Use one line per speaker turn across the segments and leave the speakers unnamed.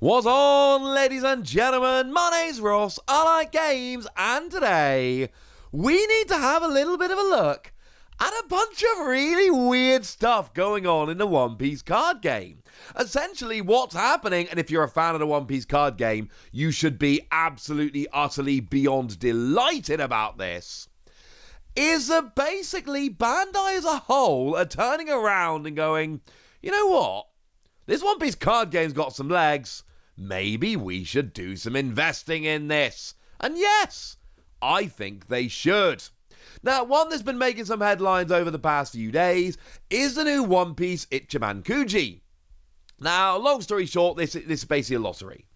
What's on, ladies and gentlemen? My name's Ross, I like games, and today we need to have a little bit of a look at a bunch of really weird stuff going on in the One Piece card game. Essentially, what's happening, and if you're a fan of the One Piece card game, you should be absolutely, utterly beyond delighted about this, is that basically Bandai as a whole are turning around and going, you know what? This One Piece card game's got some legs. Maybe we should do some investing in this. And yes, I think they should. Now, one that's been making some headlines over the past few days is the new One Piece Ichiban Kuji. Now, long story short, this is basically a lottery.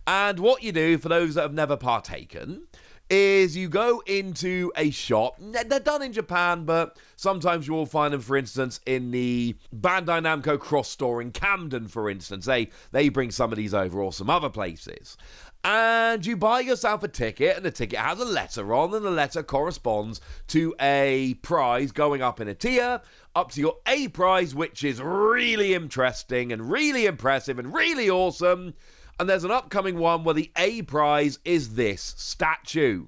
And what you do, for those that have never partaken, is you go into a shop. They're done in Japan, but sometimes you will find them, for instance, in the Bandai Namco Cross store in Camden, for instance. They bring some of these over, or some other places. And you buy yourself a ticket, and the ticket has a letter on, and the letter corresponds to a prize going up in a tier, up to your A prize, which is really interesting, and really impressive, and really awesome. And there's an upcoming one where the A prize is this statue.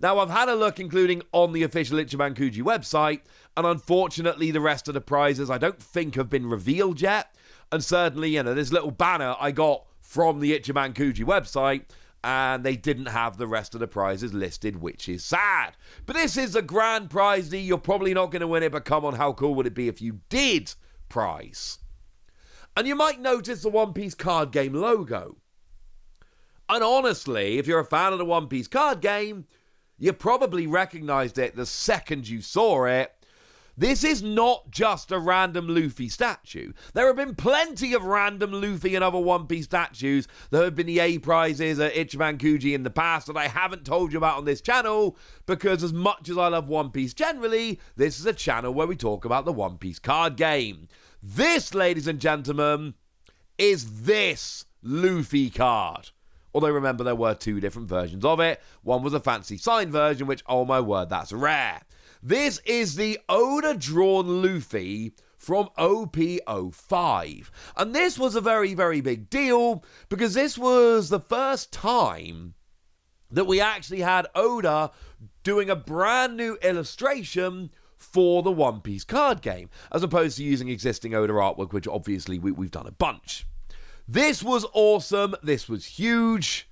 Now, I've had a look, including on the official Ichiban Kuji website, and unfortunately the rest of the prizes I don't think have been revealed yet. And certainly, this little banner I got from the Ichiban Kuji website, and they didn't have the rest of the prizes listed, which is sad. But this is a grand prize. You're probably not going to win it, but come on, how cool would it be if you did prize? And you might notice the One Piece card game logo. And honestly, if you're a fan of the One Piece card game, you probably recognized it the second you saw it. This is not just a random Luffy statue. There have been plenty of random Luffy and other One Piece statues that have been the A prizes at Ichiban Kuji in the past that I haven't told you about on this channel, because as much as I love One Piece generally, this is a channel where we talk about the One Piece card game. This, ladies and gentlemen, is this Luffy card. Although remember, there were two different versions of it. One was a fancy signed version, which, oh my word, that's rare. This is the Oda-drawn Luffy from OP05. And this was a very, very big deal, because this was the first time that we actually had Oda doing a brand new illustration for the One Piece card game, as opposed to using existing Oda artwork, which obviously we've done a bunch. This was awesome, this was huge,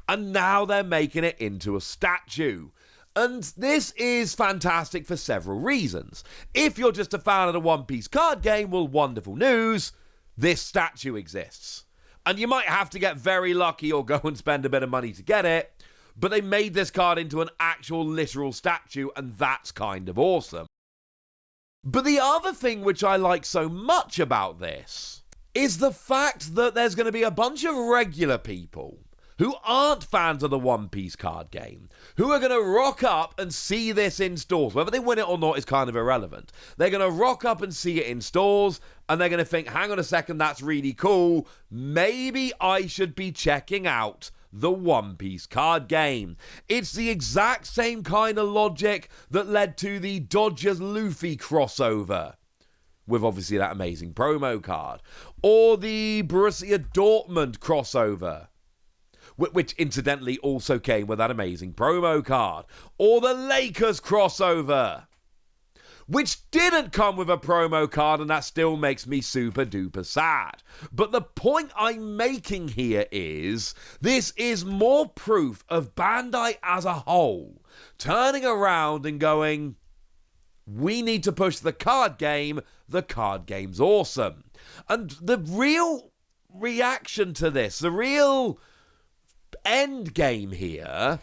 and now they're making it into a statue. And this is fantastic for several reasons. If you're just a fan of the One Piece card game, well, wonderful news, this statue exists. And you might have to get very lucky or go and spend a bit of money to get it, but they made this card into an actual literal statue, and that's kind of awesome. But the other thing which I like so much about this is the fact that there's going to be a bunch of regular people who aren't fans of the One Piece card game, who are going to rock up and see this in stores. Whether they win it or not is kind of irrelevant. They're going to rock up and see it in stores, and they're going to think, hang on a second, that's really cool. Maybe I should be checking out the One Piece card game. It's the exact same kind of logic that led to the Dodgers Luffy crossover, with obviously that amazing promo card, or the Borussia Dortmund crossover, which incidentally also came with that amazing promo card, or the Lakers crossover, which didn't come with a promo card, and that still makes me super duper sad. But the point I'm making here is, this is more proof of Bandai as a whole turning around and going, we need to push the card game, the card game's awesome. And the real reaction to this, the real end game here,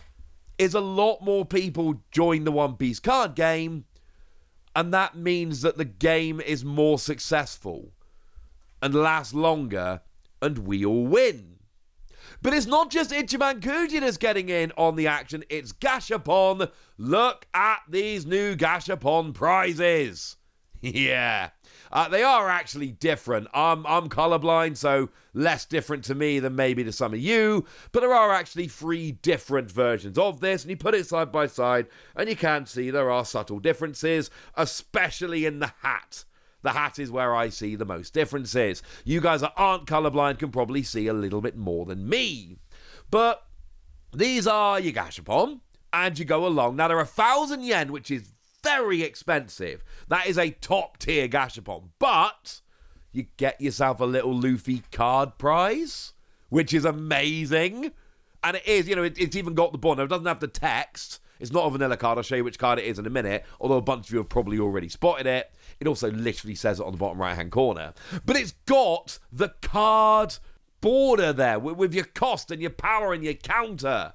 is a lot more people join the One Piece card game, and that means that the game is more successful and lasts longer, and we all win. But it's not just Ichiban Kuji that's getting in on the action, it's Gashapon. Look at these new Gashapon prizes. Yeah, they are actually different. I'm colorblind, so less different to me than maybe to some of you, but there are actually 3 different versions of this, and you put it side by side, and you can see there are subtle differences, especially in the hat. The hat is where I see the most differences. You guys that aren't colorblind can probably see a little bit more than me. But these are your Gashapon, and you go along. Now, they're 1,000 yen, which is very expensive. That is a top-tier Gashapon. But you get yourself a little Luffy card prize, which is amazing. And it is, it's even got the bond. It doesn't have the text. It's not a vanilla card. I'll show you which card it is in a minute, although a bunch of you have probably already spotted it. It also literally says it on the bottom right-hand corner. But it's got the card border there with your cost and your power and your counter.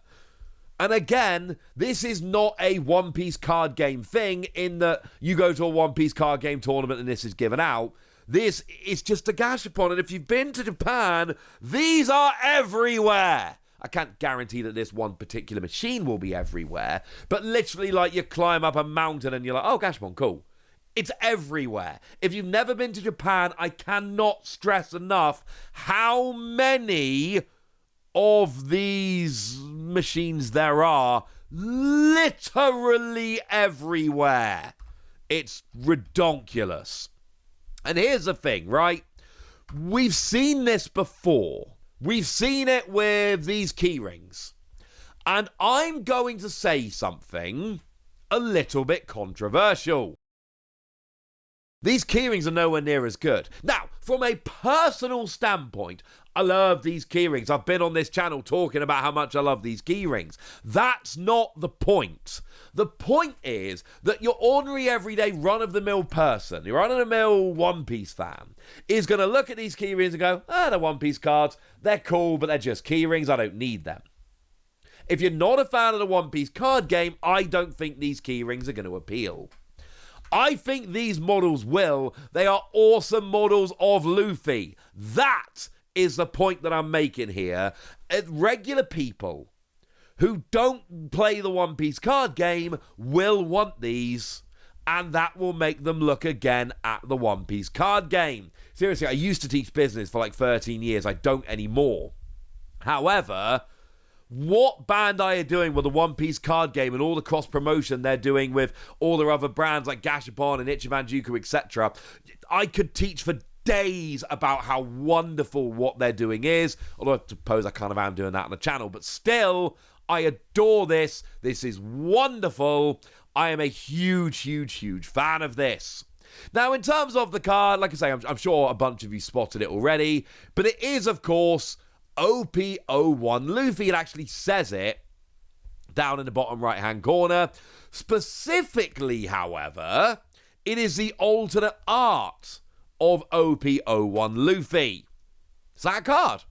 And again, this is not a One Piece card game thing in that you go to a One Piece card game tournament and this is given out. This is just a Gashapon, and if you've been to Japan, these are everywhere. I can't guarantee that this one particular machine will be everywhere, but literally like you climb up a mountain and you're like, oh, Gashapon, cool. It's everywhere. If you've never been to Japan, I cannot stress enough how many of these machines there are literally everywhere. It's redonkulous. And here's the thing, right? We've seen this before. We've seen it with these keyrings. And I'm going to say something a little bit controversial. These keyrings are nowhere near as good. Now, from a personal standpoint, I love these keyrings. I've been on this channel talking about how much I love these keyrings. That's not the point. The point is that your ordinary, everyday, run-of-the-mill person, your run-of-the-mill One Piece fan, is going to look at these keyrings and go, they're One Piece cards. They're cool, but they're just keyrings. I don't need them. If you're not a fan of the One Piece card game, I don't think these keyrings are going to appeal. I think these models will. They are awesome models of Luffy. That is the point that I'm making here. Regular people who don't play the One Piece card game will want these, and that will make them look again at the One Piece card game. Seriously, I used to teach business for like 13 years. I don't anymore. However, what Bandai are doing with the One Piece card game and all the cross-promotion they're doing with all their other brands like Gashapon and Ichiban Juku, etc., I could teach for days about how wonderful what they're doing is, although I suppose I kind of am doing that on the channel, but still, I adore this. This is wonderful. I am a huge, huge, huge fan of this. Now, in terms of the card, like I say, I'm sure a bunch of you spotted it already, but it is, of course, OP01 Luffy. It actually says it down in the bottom right-hand corner. Specifically, however, it is the alternate art of OP01 Luffy. It's that card.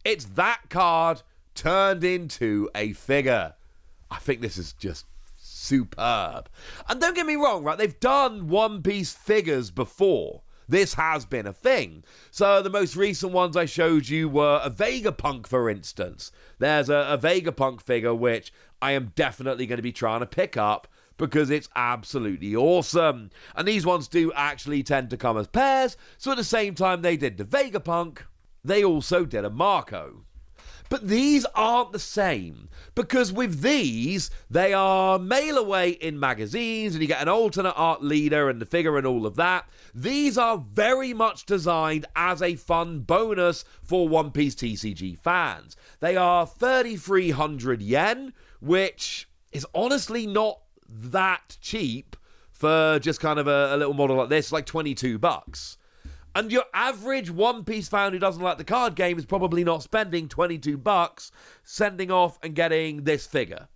It's that card turned into a figure. I think this is just superb. And don't get me wrong, right? They've done One Piece figures before. This has been a thing. So the most recent ones I showed you were a Vegapunk, for instance. There's a Vegapunk figure which I am definitely going to be trying to pick up because it's absolutely awesome. And these ones do actually tend to come as pairs. So at the same time they did the Vegapunk, they also did a Marco. But these aren't the same, because with these, they are mail away in magazines, and you get an alternate art leader and the figure and all of that. These are very much designed as a fun bonus for One Piece TCG fans. They are 3,300 yen, which is honestly not that cheap for just kind of a little model like this, like $22. And your average One Piece fan who doesn't like the card game is probably not spending $22 sending off and getting this figure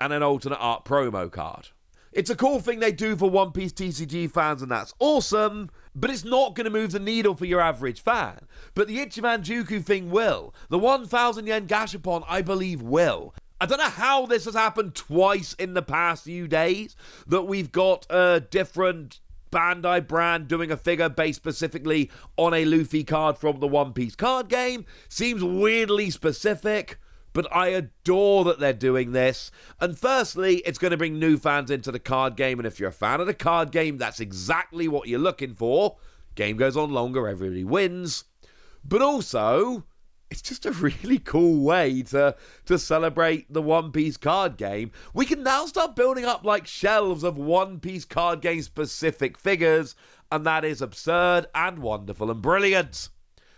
and an alternate art promo card. It's a cool thing they do for One Piece TCG fans, and that's awesome, but it's not going to move the needle for your average fan. But the Ichiban Juku thing will. The 1,000 yen Gashapon, I believe, will. I don't know how this has happened twice in the past few days, that we've got a different Bandai brand doing a figure based specifically on a Luffy card from the One Piece card game. Seems weirdly specific, but I adore that they're doing this. And firstly, it's going to bring new fans into the card game, and if you're a fan of the card game, that's exactly what you're looking for. Game goes on longer, everybody wins. But also, it's just a really cool way to celebrate the One Piece card game. We can now start building up like shelves of One Piece card game specific figures, and that is absurd and wonderful and brilliant.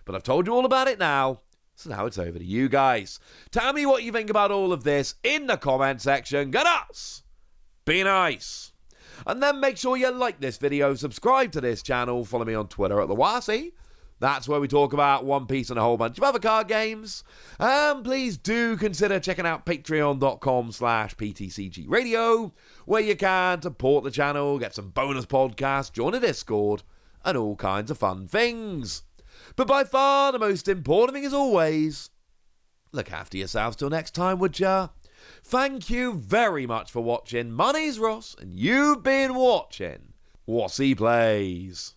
But I've told you all about it now, so now it's over to you guys. Tell me what you think about all of this in the comment section. Get us! Be nice! And then make sure you like this video, subscribe to this channel, follow me on Twitter at the Wasi. That's where we talk about One Piece and a whole bunch of other card games. And please do consider checking out patreon.com/PTCG Radio, where you can support the channel, get some bonus podcasts, join a Discord, and all kinds of fun things. But by far the most important thing is always, look after yourselves till next time, would ya? Thank you very much for watching. My name's Ross, and you've been watching Wasi Plays.